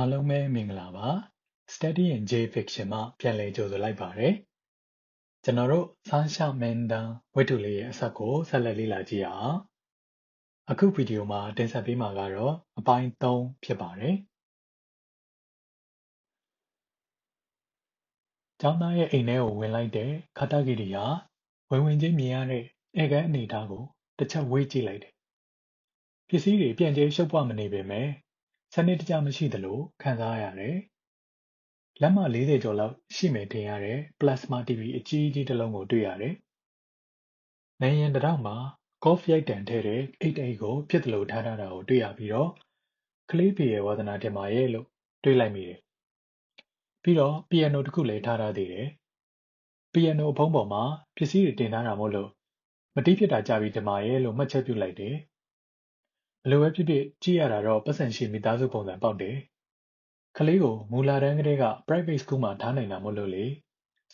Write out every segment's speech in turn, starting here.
အားလုံးပဲမင်္ဂလာပါ Study in J Fiction မှာပြန်လည်ကြိုဆိုလိုက်ပါတယ်ကျွန်တော်တို့ဆန်းရှာမင်းတန်းဝတ္ထုလေးရဲ့အစကိုဆက်လက်လေ့လာကြည့်အောင်အခုဗီဒီယိုမှာတင်ဆက်ပေးမှာကတော့အပိုင်း3ဖြစ်ပါတယ်ကျောင်းသားရဲ့အိမ်ထဲကိုဝင်လိုက်တဲ့ခါတဂီရီဟာဝင်ချင်းမြင်ရတဲ့ဧကန်းအနေအထားကိုတစ်ချက်ဝေးကြည့်လိုက်တယ်ပစ္စည်းတွေပြန့်ကျဲရှုပ်ပွားမနေပေမဲ့စနစ်တကျမရှိသလိုခံစားရတယ်လက်မ40ကျော်လောက်ရှိမယ်ထင်ရတဲ့ plasma TV အကြီးကြီးတစ်လုံးကိုတွေ့ရတယ်။နိုင်ရင်တစ်ထောင်မှာကော့ဖ်ရိုက်တန်ထဲတဲ့အိတ်ကိုဖြစ်သလိုထားတာကိုတွေ့ရပြီးတော့ကလေးဖေရဲ့ဝါသနာတင်ပါရဲ့လို့တွေးလိုက်မိတယ်။ပြီးတော့ပီယန်နိုတစ်ခုလည်းထားသေးတယ်။ပီယန်နိုအဖုံးပေါ်မှာပစ္စည်းတွေတင်ထားတာမို့လို့မတိဖြစ်တာကြပြီတင်ပါရဲ့လို့မှတ်ချက်ပြုလိုက်တယ်။ဘယ်လိုပဲဖြစ်ဖြစ်ကြည့်ရတာတော့ပတ်စံရှိမိသားစုပုံစံပေါက်တယ်။ကလေးကိုမူလာတန်းကလေးက private school မှာထားနိုင်တာမို့လို့လေ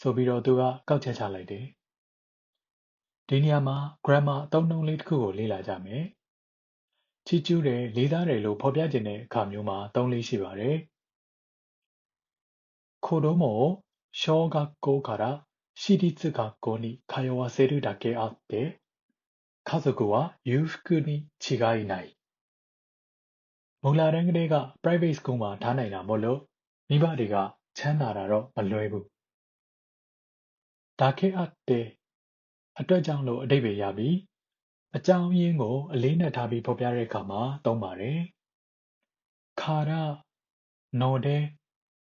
ဆိုပြီးတော့သူကကောက်ချက်ချလိုက်တယ်ဒီနေရာမှာ grammar အသုံးအနှုန်းလေးတစ်ခုကိုလေ့လာကြမယ်ချီးကျူးတယ်လေးစားတယ်လို့ဖော်ပြခြင်းတဲ့အခါမျိုးမှာသုံးလေးရှိပါတယ်ခိုဒိုမို小学校から私立学校に通わせるだけあって家族は裕福に違いないမူလာတန်းကလေးက private school မှာထားနိုင်တာမို့လို့မိဘတွေကချမ်းသာတာတော့မလွယ်ဘူးဒါခေတ်အပ်တဲ့အတွက်ကြောင့်လို့အဓိပ္ပာယ်ရပြီးအကြောင်းရင်းကိုအလေးနဲ့ထားပြီးဖော်ပြတဲ့အခါမှာသုံးပါတယ်ခါရနော်တဲ့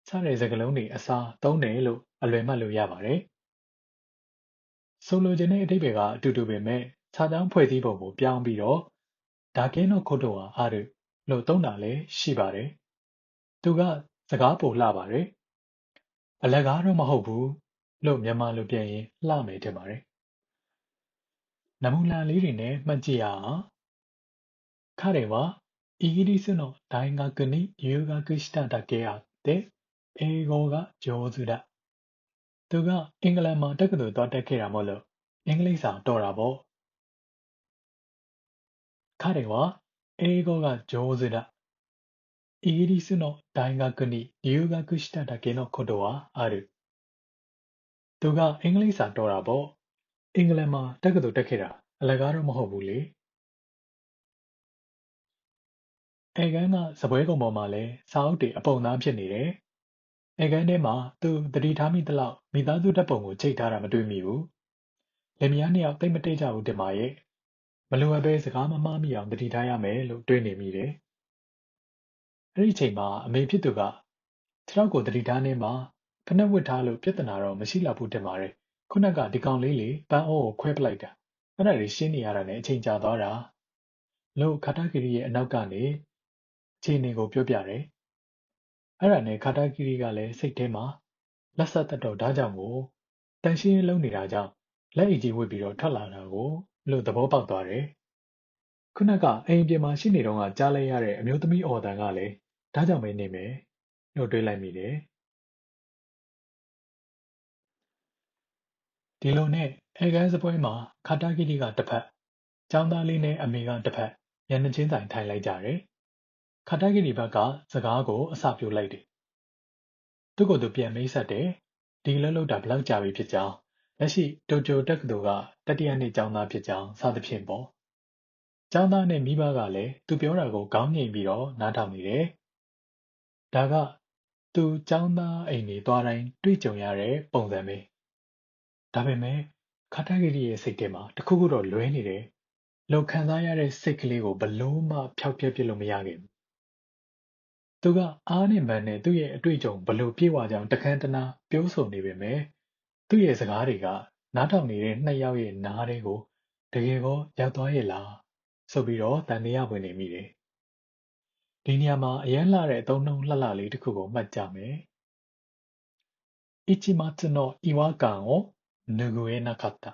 စတဲ့စကားလုံးတွေအစားသုံးတယ်လို့အလွယ်မှတ်လို့ရပါတယ်ဆိုလိုချင်တဲ့အဓိပ္ပာယ်ကအတူတူပဲမဲ့ခြားကြောင်းဖွဲ့စည်းပုံကိုပြောင်းပြီးတော့ဒါကင်းတော့ခုတ်တော့အားလို့သုံးတာလည်းရှိပါတယ်သူကစကားပိုလှပါတယ်အလကားတော့မဟုတ်ဘူးလို့မြန်မာလိုပြန်ရင်လှမယ်ထင်ပါတယ်နမူနာလေးတွေနဲ့မှတ်ကြည့်ရအောင်彼はイギリスの大学に留学しただけあって英語が上手だသူကအင်္ဂလန်မှာတက္ကသိုလ်သွားတက်ခဲ့တာမို့လို့အင်္ဂလိပ်စာတော်တာပေါ့彼は英語が上手だイギリスの大学に留学しただけのことはあるသူကအင်္ဂလိပ်စာတော်တာပေါ့အင်္ဂလန်မှာတက္ကသိုလ်တက်ခဲ့တာအလကားတော့မဟုတ်ဘူးလေအဲကန်းကစပွဲကုံပေါ်မှာလဲစာအုပ်တွေအပုံသားဖြစ်နေတယ်အဲကန်းထဲမှာသူသတိထားမိသလောက်မိသားစုဓာတ်ပုံကိုချိတ်ထားတာမတွေ့မိဘူးလင်မယားနှစ်ယောက်သိမ့်မတိတ်ကြဘူးတင်ပါရဲ့မလိုအပ်ပဲစကားမမှားမိအောင်သတိထားရမယ်လို့တွေးနေမိတယ်အဲ့ဒီချိန်မှာအမေဖြစ်သူကခြေထောက်ကိုသတိထားနေမှာဖနှက်ဝစ်ထားလို့ပြဿနာတော့မရှိလောက်ဘူးတင်ပါတယ်ခုနကဒီကောင်လေးလေပန်းအိုးကိုခွဲပလိုက်တာအဲ့ဒါတွေရှင်းနေရတာနဲ့အချိန်ကြာသွားတာလို့ခါတဂီရီရဲ့အနောက်ကနေခြေနေကိုပြောပြတယ်အဲ့ဒါနဲ့ခါတဂီရီကလည်းစိတ်ထဲမှာလက်ဆက်သက်တော့ဓာကြောင့်ကိုတန်ရှင်းလုံးနေတာကြောင့်လက်အိတ်ကြီးဝစ်ပြီးတော့ထွက်လာတာကိုလို့သဘောပေါက်သွားတယ်ခုနကအိမ်ပြင်မှာရှိနေတော့ကကြားလိုက်ရတဲ့အမျိုးသမီးအော်တန်ကလည်းဓာကြောင့်ပဲနေမယ်လို့တွေးလိုက်မိတယ်ဒီလိုနဲ့အဲကန်းစပွဲမှာခါတဂီရီကတစ်ဖက်ကျောင်းသားလေးနဲ့အမေကတစ်ဖက်မျက်နှာချင်းဆိုင်ထိုင်လိုက်ကြတယ်ခါတဂီရီဘက်ကစကားကိုအစပြိုလိုက်တယ်သူ့ကိုယ်သူပြန်မိတ်ဆက်တယ်ဒီလှုပ်လှုပ်တာဘလောက်ကြာပြီဖြစ်ကြောင်းလက်ရှိတိုကျိုတက္ကသိုလ်ကတတိယနှစ်ကျောင်းသားဖြစ်ကြောင်းစသဖြင့်ပေါ့ကျောင်းသားနဲ့မိဘကလည်းသူပြောတာကိုခေါင်းငိမ်ပြီးတော့နားထောင်နေတယ်ဒါကသူကျောင်းသားအိမ်နေသွားတိုင်းတွေ့ကြုံရတဲ့ပုံစံပဲဒါပေမဲ့ခါတဂီရီရဲ့စိတ်ထဲမှာတခုခုတော့လွဲနေတယ်လို့ခံစားရတဲ့စိတ်ကလေးကိုဘလို့မှဖျောက်ဖျက်ပြစ်လို့မရခဲ့ဘူးသူကအားနဲ့မန်နဲ့သူ့ရဲ့အတွေ့အကြုံဘလို့ပြေဝကြောင်တခန်းတနာပြောဆိုနေပေမဲ့သူ့ရဲ့စကားတွေကနားထောင်နေတဲ့နှစ်ယောက်ရဲ့နားတွေကိုတကယ်ကောရောက်သွားရဲ့လားဆိုပြီးတော့တန်တရားဝင်နေမိတယ်ဒီနေရာမှာအရန်လှတဲ့အသုံးနှုန်းလှလေးတစ်ခုကိုမှတ်ကြမယ်一抹の違和感を拭えなかった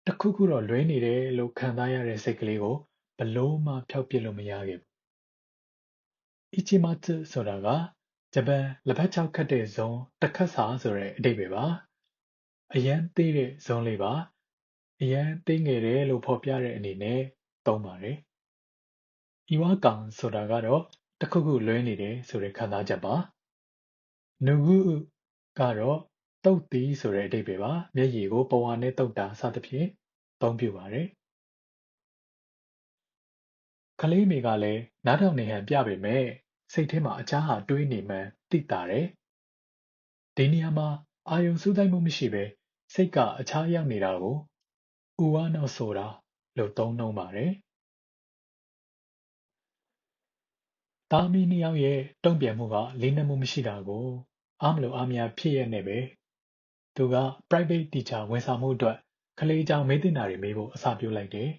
တခုခုတော့လွဲနေတယ်လို့ခံစားရတဲ့စိတ်ကလေးကိုဘလို့မှဖျောက်ပြစ်လို့မရခဲ့ဘူး一抹ဆိုတာကဂျပန်လက်ဖက်ချောက်ခတ်တဲ့ဇုံတစ်ခတ်စာဆိုတဲ့အဓိပ္ပာယ်ပါအရန်သေးတဲ့ဇုံလေးပါအရန်သေးငယ်တယ်လို့ဖော်ပြတဲ့အနေနဲ့သုံးပါတယ်။ဤဝါကောင်ဆိုတာကတော့ တခုခုလွဲနေတယ်ဆိုတဲ့ခံစားချက်ပါနုဂုကတော့တုတ်တီဆိုတဲ့အဓိပ္ပာယ်ပါမျက်ရည်ကိုပဝါနဲ့တုတ်တာစသဖြင့်သုံးပြပါတယ်ကလေးမိကလည်းနားထောင်နေဟန်ပြပေမဲ့စိတ်ထဲမှာအခြားဟာတွေးနေမှန်းသိတာတယ်ဒီနေရာမှာအာယုံစူးစိုက်မှုမရှိဘဲစိတ်ကအခြားရောက်နေတာကိုဥဝါနောက်ဆိုတာလို့သုံးနှုန်းပါတယ်သားမီးနှစ်ယောက်ရဲ့တုံ့ပြန်မှုကလေးနက်မှုမရှိတာကိုအားမလို့အားမရဖြစ်ရနဲ့ပဲသူက private teacher ဝန်ဆောင်မှုအတွက်ကလေးအကြောင်းမေးသင့်တာတွေမေးဖို့အစပြုလိုက်တယ်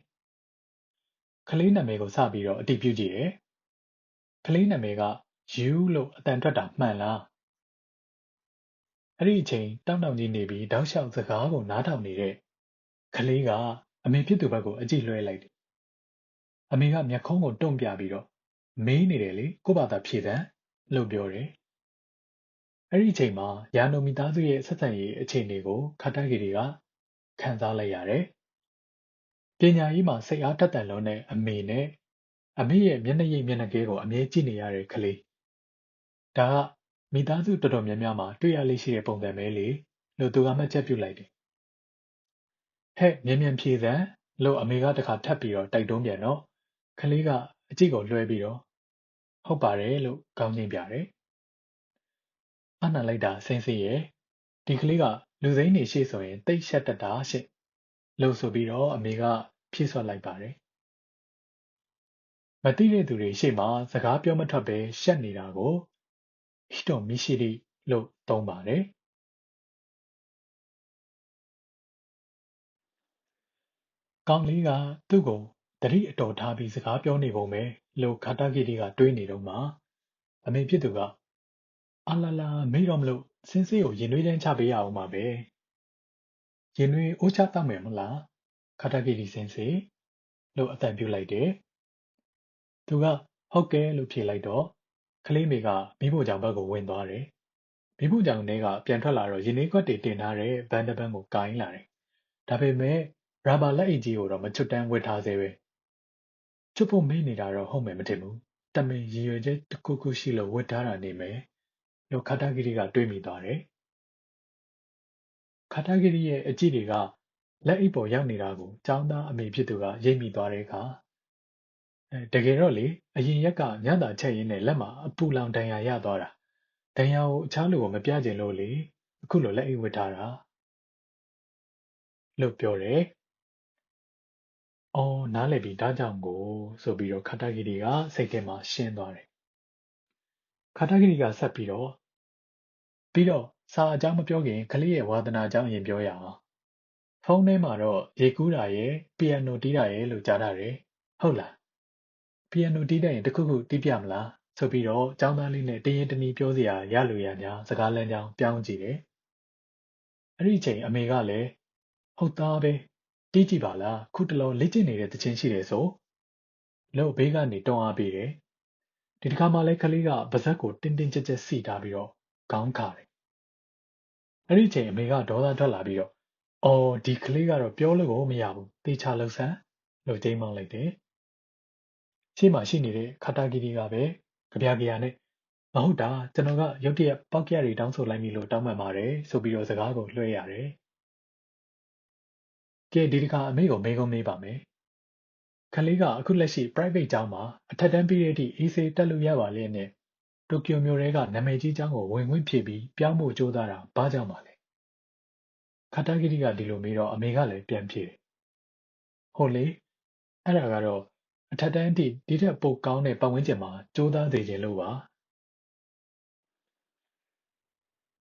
ကလေးနာမည်ကိုစပြီးတော့အတည်ပြုကြည့်တယ်ကလေးနာမည်က you လို့အတန်ထွက်တာမှန်လားအဲ့ဒီအချိန်တောင်းတောင်ကြီးနေပြီးတောက်လျှောက်စကားကိုနားထောင်နေတဲ့ကလေးကအမေဖြစ်သူဘက်ကိုအကြည့်လွှဲလိုက်တယ်အမေကမျက်ခုံးကိုတွန့်ပြပြီးတော့မေးနေတယ်လေကို့ဘာသာဖြေသန်းလို့ပြောတယ်အဲ့ဒီအချိန်မှာရာနိုမီသားစုရဲ့ဆက်ဆံရေးအခြေအနေကိုခါတဂီတွေကခန်းစားလိုက်ရတယ်ပညာရေးမှာစိတ်အားထက်သန်လုံးတဲ့အမေနဲ့အမေရဲ့မျက်နှာရိပ်မျက်နှာကဲကိုအမြဲကြည့်နေရတဲ့ကလေးဒါကမိသားစုတော်တော်များများမှာတွေ့ရလိမ့်ရှိတဲ့ပုံစံပဲလေလို့သူကမှတ်ချက်ပြုလိုက်တယ်ဟဲ့မြန်မြန်ဖြေစမ်းလို့အမေကတခါထပ်ပြီးတော့တိုက်တွန်းပြန်တော့ကလေးကအကြည့်ကိုလွှဲပြီးတော့ဟုတ်ပါတယ်လို့ကောင်းချင်းပြတယ်အနှံလိုက်တာစင်းစင်းရဲ့ဒီကလေးကလူစိမ်းနေရှိဆိုရင်တိတ်ရှက်တတ်တာရှင့်လို့ဆိုပြီးတော့အမေကဖြည့်ဆွတ်လိုက်ပါတယ်မသိတဲ့သူတွေရှေ့မှာစကားပြောမထွက်ပဲရှက်နေတာကိုဟီတိုမီရှိရီလို့သုံးပါတယ်ကောင်းလေးကသူ့ကိုတတိအတော်ထားပြီးစကားပြောနေပုံပဲလို့ခါတာဂီတီကတွေးနေတော့မှအမေဖြစ်သူကအာလာလာမေ့တော့မလို့စင်းစေးကိုရင်နှွေးတန်းချပေးရအောင်ပါပဲရင်နှွေးအိုးချတောက်မယ်မလားခါတာဂီတီစင်းစေးလို့အတန်ပြုလိုက်တယ်သူကဟုတ်ကဲလို့ဖြေလိုက်တော့ကလေးမေကမိဖို့ကြောင့်ဘက်ကိုဝင်သွားတယ်မိဖို့ကြောင့်ထဲကပြန်ထွက်လာတော့ရင်နှွေးခွက်တွေတင်ထားတဲ့ဘန်းတစ်ပန်းကိုကိုင်းလာတယ်ဒါပေမဲ့ရာဘာလက်အိတ်ကြီးကိုတော့မချွတ်တန်းဝတ်ထားသေးပဲချွတ်ဖို့မေ့နေတာတော့ဟုတ်မယ်မထင်ဘူးတမင်ရည်ရွယ်ချက်တစ်ခုခုရှိလို့ဝတ်ထားတာနေမယ်လို့ခါတာဂီရီကတွေးမိသွားတယ်ခါတာဂီရီရဲ့အကြည့်တွေကလက်အိတ်ပေါ်ရောက်နေတာကိုចောင်းသားအမေဖြစ်သူကရိပ်မိသွားတဲ့အခါတကယ်တော့လေအရင်ရက်ကညတာချက်ရင်းနဲ့လက်မှာအပူလောင်ဒဏ်ရာရသွားတာဒဏ်ရာကိုအခြားလူကိုမပြချင်လို့လေအခုလိုလက်အိတ်ဝတ်ထားတာလို့ပြောတယ်အော်နားလည်ပြီဒါကြောင့်ကိုဆိုပြီးတော့ခါတာဂီရီကစိတ်ထဲမှာရှင်းသွားတယ်ခါတာဂီရီကဆက်ပြီးတော့စာအကြောင်းမပြောခင်ကလေးရဲ့ဝါသနာအကြောင်းအရင်ပြောရအောင်ဖုန်းထဲမှာတော့ရေကူးတာရဲ့ပီယန်နိုတီးတာရဲ့လို့ကြားရတယ်ဟုတ်လားပီယန်နိုတီးတဲ့ရင်တခုခုတီးပြမလားဆိုပြီးတော့ចောင်းသားလေးနဲ့တရင်တနည်းပြောစရာရလိုရညာစကားလမ်းကြောင်းပြောင်းကြည့်တယ်အဲ့ဒီအချိန်အမေကလည်းဟုတ်သားပဲတီးကြည့်ပါလားခုတလောလေ့ကျင့်နေတဲ့တခြင်းရှိတယ်ဆိုလို့ဘေးကနေတွန်းအားပေးတယ်ဒီတစ်ခါမှလည်းကလေးကပါဇက်ကိုတင်းတင်းကြပ်ကြပ်စီထားပြီးတော့ခေါင်းခါတယ်အဲ့ဒီအချိန်အမေကဒေါသထွက်လာပြီးတော့အော်ဒီကလေးကတော့ပြောလို့ကိုမရဘူးတေချာလှုပ်ဆန်းလို့ကျိမ်းမောင်းလိုက်တယ်ရှေ့မှာရှိနေတဲ့ခါတာဂီဒီကပဲကြပြကြရနဲ့မဟုတ်တာကျွန်တော်ကရုတ်တရက်ပောက်ကြရတွေတောင်းဆိုလိုက်ပြီလို့တောင်းပန်ပါတယ်ဆိုပြီးတော့စကားကိုလွှဲရတယ်ကဲဒီတစ်ခါအမေကိုမေးခွန်းမေးပါမယ်ခလေးကအခုလက်ရှိ private ကျောင်းမှာအထက်တန်းပြီးတဲ့အထိ EC တက်လို့ရပါလျက်နဲ့တိုကျိုမြို့ထဲကနာမည်ကြီးကျောင်းကိုဝင်ခွင့်ဖြည့်ပြီးပြောင်းဖို့ကြိုးစားတာဘာကြောင့်ပါလဲခါတာဂီတီကဒီလိုမေးတော့အမေကလည်းပြန်ဖြေတယ်ဟုတ်လေအဲ့ဒါကတော့အထက်တန်းအထိဒီထက်ပိုကောင်းတဲ့ပတ်ဝန်းကျင်မှာကြိုးစားစေချင်လို့ပါ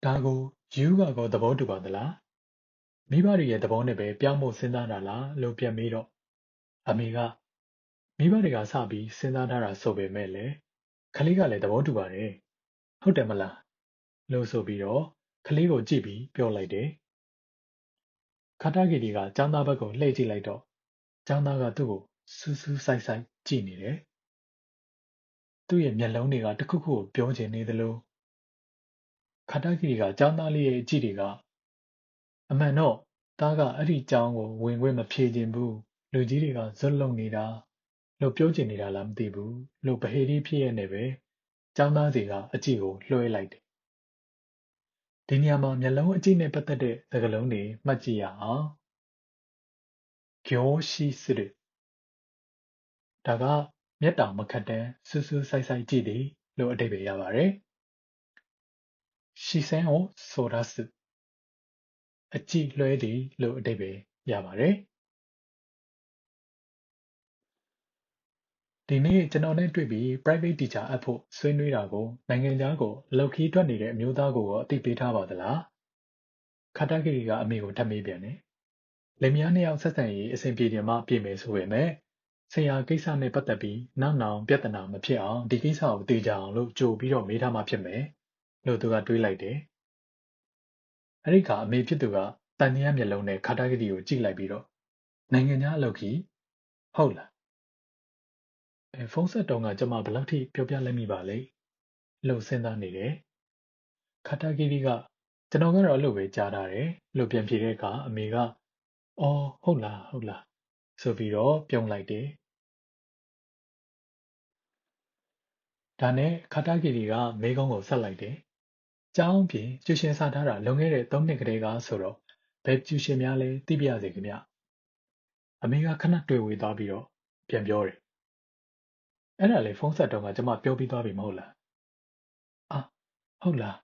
ဒါကိုယူကကောသဘောတူပါသလားမိဘတွေရဲ့သဘောနဲ့ပဲပြောင်းဖို့စဉ်းစားတာလားလို့ပြန်မေးတော့အမေကမိဘတွေကစပြီးစဉ်းစားထားတာဆိုပေမဲ့လည်းကလေးကလည်းသဘောတူပါတယ်ဟုတ်တယ်မလားလို့ဆိုပြီးတော့ကလေးကိုကြည့်ပြီးပြောလိုက်တယ်ခါတာဂီဒီကចောင်းသားဘက်ကိုလှည့်ကြည့်လိုက်တော့ចောင်းသားကသူ့ကိုစူးစူးဆိုင်ဆိုင်ကြည့်နေတယ်သူ့ရဲ့မျက်လုံးတွေကတခုခုကိုပြောချင်နေသလိုခါတာဂီကကျောင်းသားလေးရဲ့အကြည့်တွေကအမှန်တော့သားကအဲ့ဒီကျောင်းကိုဝင်ခွင့်မဖြေချင်ဘူးလူကြီးတွေကဇွတ်လုံနေတာလို့ပြောချင်နေတာလားမသိဘူးလို့ဗဟေဒီဖြစ်ရနေပဲ ကျောင်းသားစီကအကြည့်ကိုလွှဲလိုက်တယ်ဒီနေရာမှာမျက်လုံးအကြည့်နဲ့ပတ်သက်တဲ့စကားလုံးတွေမှတ်ကြည့်ရအောင်行視するဒါကမျက်တောင်မခတ်တန်းစူးစူးဆိုင်ဆိုင်ကြည့်သည်လို့အဓိပ္ပာယ်ရပါတယ်視線をそらすအကြည့်လွှဲသည်လို့အဓိပ္ပာယ်ရပါတယ်ဒီနေ့ကျွန်တော်နဲ့တွေ့ပြီး private teacher အပ်ဖို့ဆွေးနွေးတာကိုနိုင်ငံခြားကိုအလုပ်ခီးထွက်နေတဲ့အမျိုးသားကိုအသိပေးထားပါသလားခါတဂရီကအမေကိုထပ်မေးပြန်တယ်လင်မယားနှစ်ယောက်ဆက်ဆံရေးအဆင်ပြေတယ်မှပြေမယ်ဆိုပေမဲ့ဆရာကိစ္စနဲ့ပတ်သက်ပြီးနောက်နောင်ပြဿနာမဖြစ်အောင်ဒီကိစ္စကိုသိကြအောင်လို့ကြိုပြီးတော့မေးထားမှဖြစ်မယ်လို့သူကတွေးလိုက်တယ်အဲ့ဒီကအမေဖြစ်သူကတန်တရားမျက်လုံးနဲ့ခါတဂရီကိုကြည့်လိုက်ပြီးတော့နိုင်ငံခြားအလုပ်ခီးဟုတ်လားဖုန်းဆက်တုန်းကကျမဘယ်လောက်ထိပြောပြလိုက်မိပါလဲလို့စဉ်းစားနေတယ်ခါတဂရီကကျွန်တော်ကတော့အဲ့လိုပဲကြားထားတယ်လို့ပြန်ဖြေတဲ့အခါအမေကအော်ဟုတ်လားဆိုပြီးတော့ပြုံးလိုက်တယ်ဒါနဲ့ခါတဂရီကမေးခွန်းကိုဆက်လိုက်တယ်ကျောင်းပြင်ကျူရှင်စားထားတာလွန်ခဲ့တဲ့3နှစ်ကတည်းကဆိုတော့ဘယ်ကျူရှင်များလဲသိပြရစေခင်ဗျအမေကခဏတွေ့ဝေသွားပြီးတော့ပြန်ပြောတယ်အဲ့ဒါလေဖုန်းဆက်တုန်းကကျမပြောပြီးသွားပြီမဟုတ်လားအာဟုတ်လား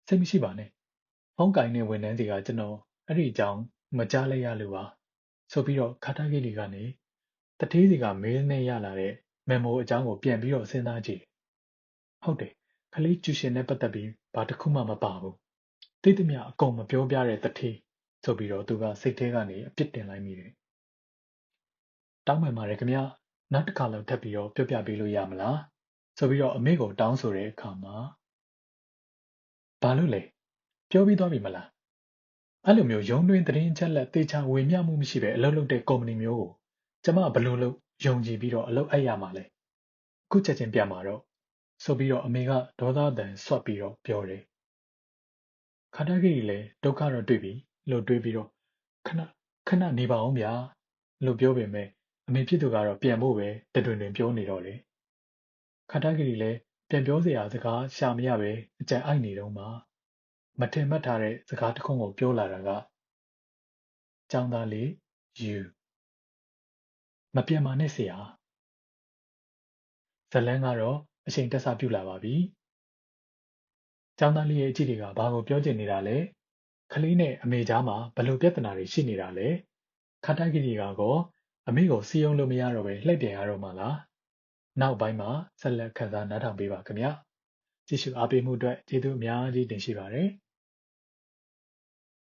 စိတ်မရှိပါနဲ့ဖုန်းကင်တဲ့ဝန်ထမ်းစီကကျွန်တော်အဲ့ဒီအကြောင်းမကြားလိုက်ရလို့ပါဆိုပြီးတော့ခါတဂရီကနေတထေးစီကမေးနဲ့ရလာတဲ့မက်မိုအကြောင်းကိုပြန်ပြီးတော့စဉ်းစားကြည့်ဟုတ်တယ်ခလေးကျူရှင်နဲ့ပတ်သက်ပြီးဘာတစ်ခုမှမပါဘူးသိသမျှအကုန်မပြောပြတဲ့တထေးဆိုပြီးတော့သူကစိတ်ထဲကနေအပြစ်တင်လိုက်မိတယ်တောင်းပန်ပါတယ်ခင်ဗျနောက်တစ်ခါလောက်ထပ်ပြီးတော့ပြောပြပေးလို့ရမလားဆိုပြီးတော့အမေကိုတောင်းဆိုတဲ့အခါမှာဘာလို့လဲပြောပြီးသွားပြီမလားအဲ့လိုမျိုးရုံးတွင်းသတင်းချက်လက်တေချာဝေမျှမှုမရှိပဲအလုပ်လုပ်တဲ့ကုမ္ပဏီမျိုးကိုကျမဘလို့လို့ယုံကြည်ပြီးတော့အလုပ်အပ်ရမှာလဲအခုချက်ချင်းပြန်มาတော့ဆိုပြီးတော့အမေကဒေါသတန်ဆွတ်ပြီးတော့ပြောတယ်ခါတဂီလည်းဒုက္ခတော့တွေ့ပြီလို့တွေးပြီးတော့ခဏနေပါအောင်ဗျာလို့ပြောပေမဲ့အမေဖြစ်သူကတော့ပြန်ဖို့ပဲတွင်ပြောနေတော့တယ်ခါတဂီလည်းပြန်ပြောစရာစကားရှာမရပဲအကြံအိုက်နေတော့မှမထင်မှတ်ထားတဲ့စကားတစ်ခုကိုပြောလာတာကចောင်းသားလေးယူမပြန်ပါနဲ့ဆရာဇလန်းကတော့အချိန်တက်ဆပြုလာပါပြီចောင်းသားလေးရဲ့အကြည့်တွေကဘာကိုပြောချင်နေတာလဲခလေးနဲ့အမေကြားမှာဘလို့ပြဿနာတွေရှိနေတာလဲခါတဂီကတော့အမေကိုစီယုံလို့မရတော့ပဲလှည့်ပြန်ရတော့မှလားနောက်ပိုင်းမှာဆက်လက်ခန်းစားနားထောင်ပေးပါခင်ဗျာကြည့်ရှုအားပေးမှုအတွက်ကျေးဇူးအများကြီးတင်ရှိပါတယ်